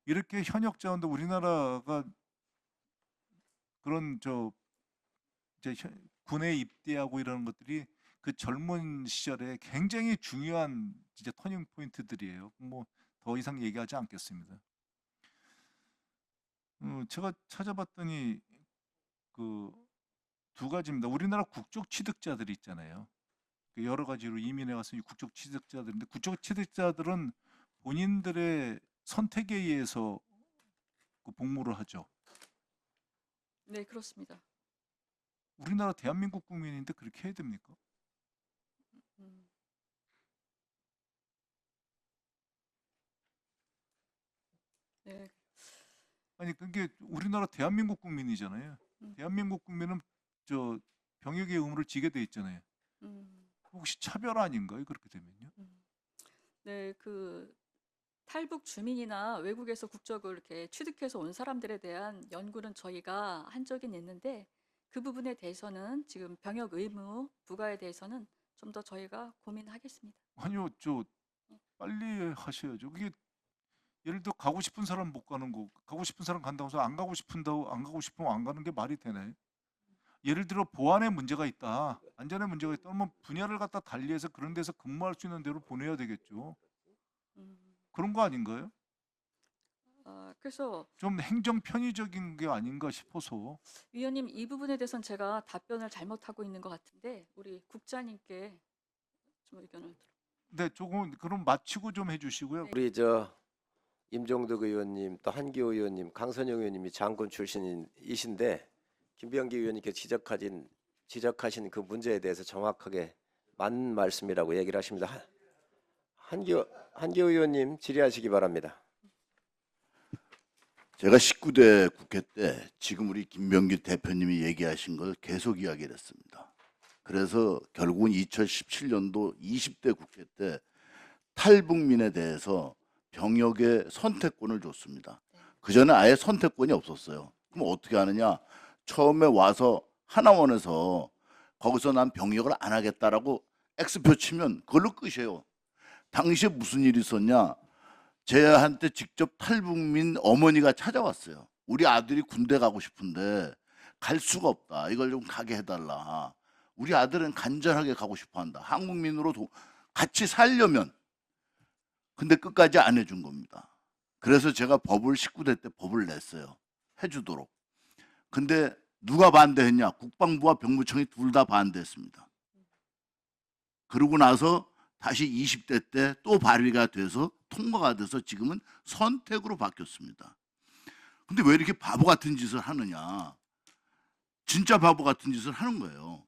이렇게 현역 자원도 우리나라가 그런 이제 군에 입대하고 이러는 것들이 그 젊은 시절에 굉장히 중요한 진짜 터닝 포인트들이에요. 뭐 더 이상 얘기하지 않겠습니다. 제가 찾아봤더니 그 두 가지입니다. 우리나라 국적 취득자들이 있잖아요. 그 여러 가지로 이민해 와서 이 국적 취득자들인데 국적 취득자들은 본인들의 선택에 의해서 그 복무를 하죠. 네, 그렇습니다. 우리나라 대한민국 국민인데 그렇게 해야 됩니까? 음, 네, 아니 그게 우리나라 대한민국 국민이잖아요. 음, 대한민국 국민은 저 병역의 의무를 지게 돼 있잖아요. 음, 혹시 차별 아닌가요? 그렇게 되면요? 음. 네, 그 탈북 주민이나 외국에서 국적을 이렇게 취득해서 온 사람들에 대한 연구는 저희가 한 적은 있는데 그 부분에 대해서는 지금 병역 의무 부과에 대해서는 좀 더 저희가 고민하겠습니다. 아니요, 빨리 하셔야죠. 그게 예를 들어 가고 싶은 사람 못 가는 거, 가고 싶은 사람 간다고 해서 안 가고 싶으면 안 가는 게 말이 되나요? 예를 들어 보안에 문제가 있다, 안전에 문제가 있다, 그러면 분야를 갖다 달리해서 그런 데서 근무할 수 있는 데로 보내야 되겠죠. 음, 그런 거 아닌가요? 그래서 좀 행정 편의적인 게 아닌가 싶어서. 위원님 이 부분에 대해서는 제가 답변을 잘못하고 있는 것 같은데 우리 국장님께 좀 의견을 들어. 네, 조금 그럼 마치고 좀 해주시고요. 네. 우리 임종덕 의원님 또 한기호 의원님, 강선영 의원님이 장군 출신이신데 김병기 의원님께 지적하신 그 문제에 대해서 정확하게 맞는 말씀이라고 얘기를 하십니다. 한기호 의원님 질의하시기 바랍니다. 제가 19대 국회 때 지금 우리 김병기 대표님이 얘기하신 걸 계속 이야기를 했습니다. 그래서 결국은 2017년도 20대 국회 때 탈북민에 대해서 병역의 선택권을 줬습니다. 그전에 아예 선택권이 없었어요. 그럼 어떻게 하느냐? 처음에 와서 하나원에서 거기서 난 병역을 안 하겠다라고 X표 치면 그걸로 끝이에요. 당시에 무슨 일이 있었냐? 제한테 직접 탈북민 어머니가 찾아왔어요. 우리 아들이 군대 가고 싶은데 갈 수가 없다. 이걸 좀 가게 해달라. 우리 아들은 간절하게 가고 싶어한다. 한국민으로 같이 살려면. 근데 끝까지 안 해준 겁니다. 그래서 제가 19대 때 법을 냈어요. 해주도록. 근데 누가 반대했냐? 국방부와 병무청이 둘 다 반대했습니다. 그러고 나서 다시 20대 때 또 발의가 돼서 통과가 돼서 지금은 선택으로 바뀌었습니다. 근데 왜 이렇게 바보 같은 짓을 하느냐? 진짜 바보 같은 짓을 하는 거예요.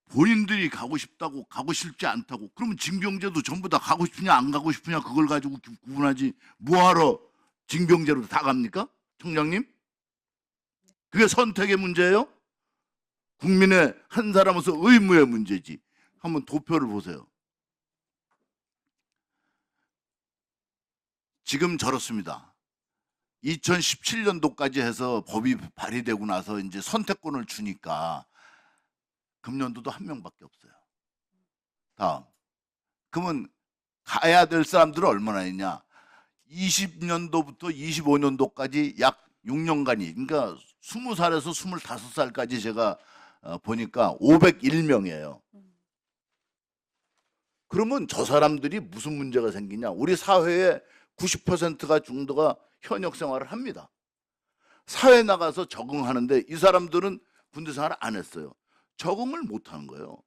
본인들이 가고 싶다고 가고 싶지 않다고 그러면 징병제도 전부 다 가고 싶으냐 안 가고 싶으냐 그걸 가지고 구분하지 뭐하러 징병제로 다 갑니까? 총장님? 그게 선택의 문제예요? 국민의 한 사람으로서 의무의 문제지. 한번 도표를 보세요. 지금 저렇습니다. 2017년도까지 해서 법이 발의되고 나서 이제 선택권을 주니까 금년도도 한 명밖에 없어요. 다음. 그러면 가야 될 사람들은 얼마나 있냐? 20년도부터 25년도까지 약 6년간이, 그러니까 20살에서 25살까지 제가 보니까 501명이에요. 그러면 저 사람들이 무슨 문제가 생기냐? 우리 사회의 90%가 정도가 현역 생활을 합니다. 사회 나가서 적응하는데 이 사람들은 군대 생활을 안 했어요. 적응을 못 하는 거예요.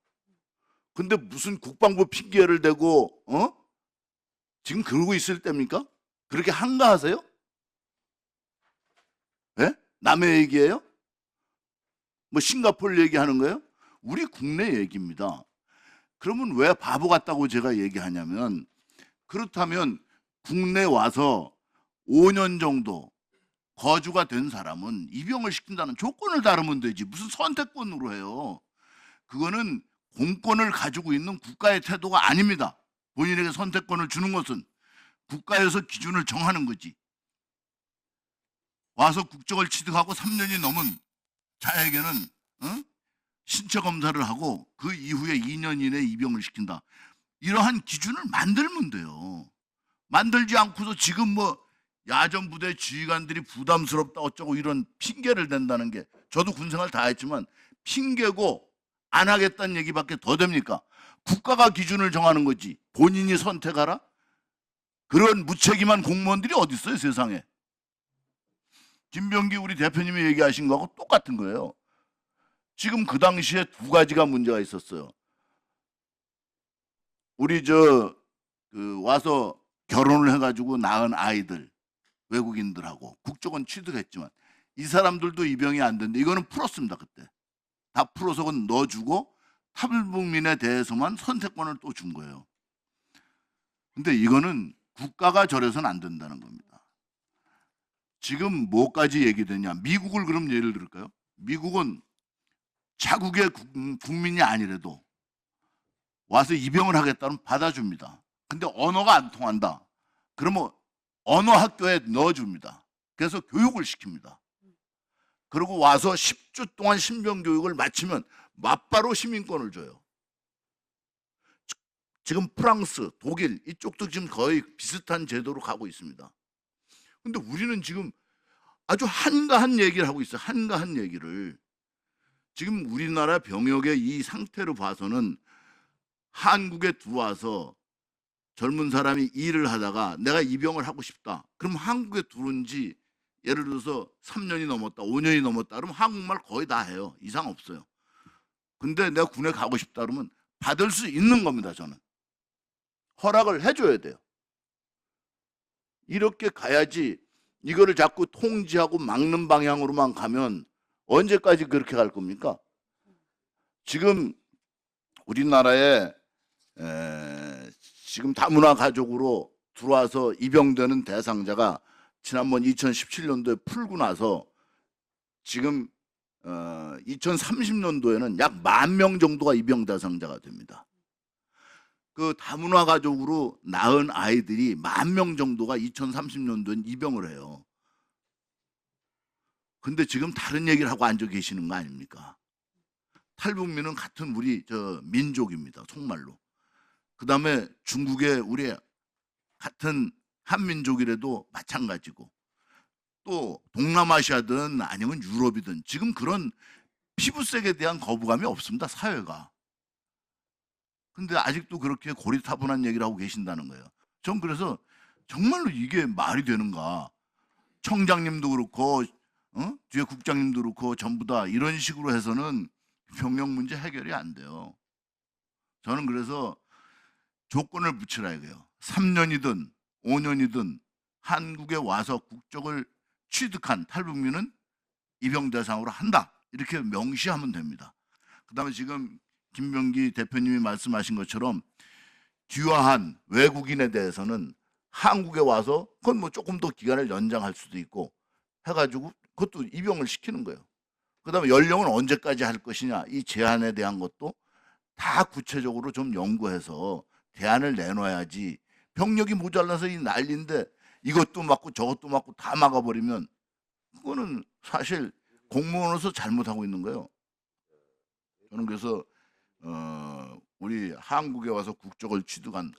근데 무슨 국방부 핑계를 대고 지금 그러고 있을 때입니까? 그렇게 한가하세요? 예? 남의 얘기예요? 뭐 싱가포르 얘기하는 거예요? 우리 국내 얘기입니다. 그러면 왜 바보 같다고 제가 얘기하냐면, 그렇다면 국내 와서 5년 정도 거주가 된 사람은 입영을 시킨다는 조건을 다루면 되지 무슨 선택권으로 해요. 그거는 공권을 가지고 있는 국가의 태도가 아닙니다. 본인에게 선택권을 주는 것은 국가에서 기준을 정하는 거지. 와서 국적을 취득하고 3년이 넘은 자에게는 신체 검사를 하고 그 이후에 2년 이내에 입영을 시킨다. 이러한 기준을 만들면 돼요. 만들지 않고서 지금 뭐 야전부대 지휘관들이 부담스럽다 어쩌고 이런 핑계를 댄다는 게, 저도 군생활 다 했지만 핑계고 안 하겠다는 얘기밖에 더 됩니까? 국가가 기준을 정하는 거지 본인이 선택하라? 그런 무책임한 공무원들이 어디 있어요, 세상에. 김병기 우리 대표님이 얘기하신 거하고 똑같은 거예요. 지금 그 당시에 두 가지가 문제가 있었어요. 우리 와서 결혼을 해가지고 낳은 아이들, 외국인들하고 국적은 취득했지만 이 사람들도 입영이 안 된대. 이거는 풀었습니다. 그때 다 풀어서 그건 넣어주고 탈북민에 대해서만 선택권을 또 준 거예요. 근데 이거는 국가가 저래서는 안 된다는 겁니다. 지금 뭐까지 얘기되냐? 미국을 그럼 예를 들을까요? 미국은 자국의 국민이 아니래도 와서 입영을 하겠다면 받아줍니다. 근데 언어가 안 통한다. 그러면 언어 학교에 넣어줍니다. 그래서 교육을 시킵니다. 그리고 와서 10주 동안 신병 교육을 마치면 맞바로 시민권을 줘요. 지금 프랑스, 독일 이쪽도 지금 거의 비슷한 제도로 가고 있습니다. 근데 우리는 지금 아주 한가한 얘기를 하고 있어요. 한가한 얘기를. 지금 우리나라 병역의 이 상태로 봐서는 한국에 들어와서 젊은 사람이 일을 하다가 내가 입영을 하고 싶다. 그럼 한국에 들어온 지 예를 들어서 3년이 넘었다, 5년이 넘었다. 그러면 한국말 거의 다 해요. 이상 없어요. 근데 내가 군에 가고 싶다 그러면 받을 수 있는 겁니다. 저는. 허락을 해줘야 돼요. 이렇게 가야지. 이거를 자꾸 통제하고 막는 방향으로만 가면 언제까지 그렇게 갈 겁니까? 지금 우리나라에 지금 다문화 가족으로 들어와서 입영되는 대상자가 지난번 2017년도에 풀고 나서 지금 2030년도에는 약 10,000명 정도가 입영 대상자가 됩니다. 그 다문화 가족으로 낳은 아이들이 10,000명 정도가 2030년도엔 입영을 해요. 근데 지금 다른 얘기를 하고 앉아 계시는 거 아닙니까? 탈북민은 같은 우리 민족입니다. 속말로. 그 다음에 중국의 우리 같은 한민족이라도 마찬가지고, 또 동남아시아든 아니면 유럽이든 지금 그런 피부색에 대한 거부감이 없습니다. 사회가. 근데 아직도 그렇게 고리타분한 얘기를 하고 계신다는 거예요. 전 그래서 정말로 이게 말이 되는가. 청장님도 그렇고 뒤에 국장님도 그렇고 전부 다 이런 식으로 해서는 병역 문제 해결이 안 돼요. 저는 그래서 조건을 붙이라 이거예요. 3년이든 5년이든 한국에 와서 국적을 취득한 탈북민은 입영 대상으로 한다. 이렇게 명시하면 됩니다. 그다음에 지금 김병기 대표님이 말씀하신 것처럼 귀화한 외국인에 대해서는 한국에 와서 그건 뭐 조금 더 기간을 연장할 수도 있고 해가지고 그것도 입영을 시키는 거예요. 그다음에 연령은 언제까지 할 것이냐, 이 제한에 대한 것도 다 구체적으로 좀 연구해서 대안을 내놔야지. 병력이 모자라서 이 난리인데 이것도 막고 저것도 막고 다 막아버리면 그거는 사실 공무원으로서 잘못하고 있는 거예요. 저는 그래서 우리 한국에 와서 국적을 취득한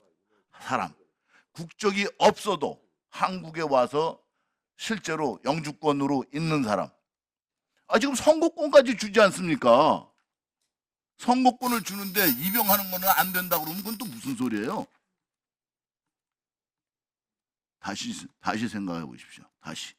사람, 국적이 없어도 한국에 와서 실제로 영주권으로 있는 사람, 지금 선거권까지 주지 않습니까? 선거권을 주는데 입영하는 거는 안 된다 그러면 그건 또 무슨 소리예요? 다시 생각해 보십시오. 다시.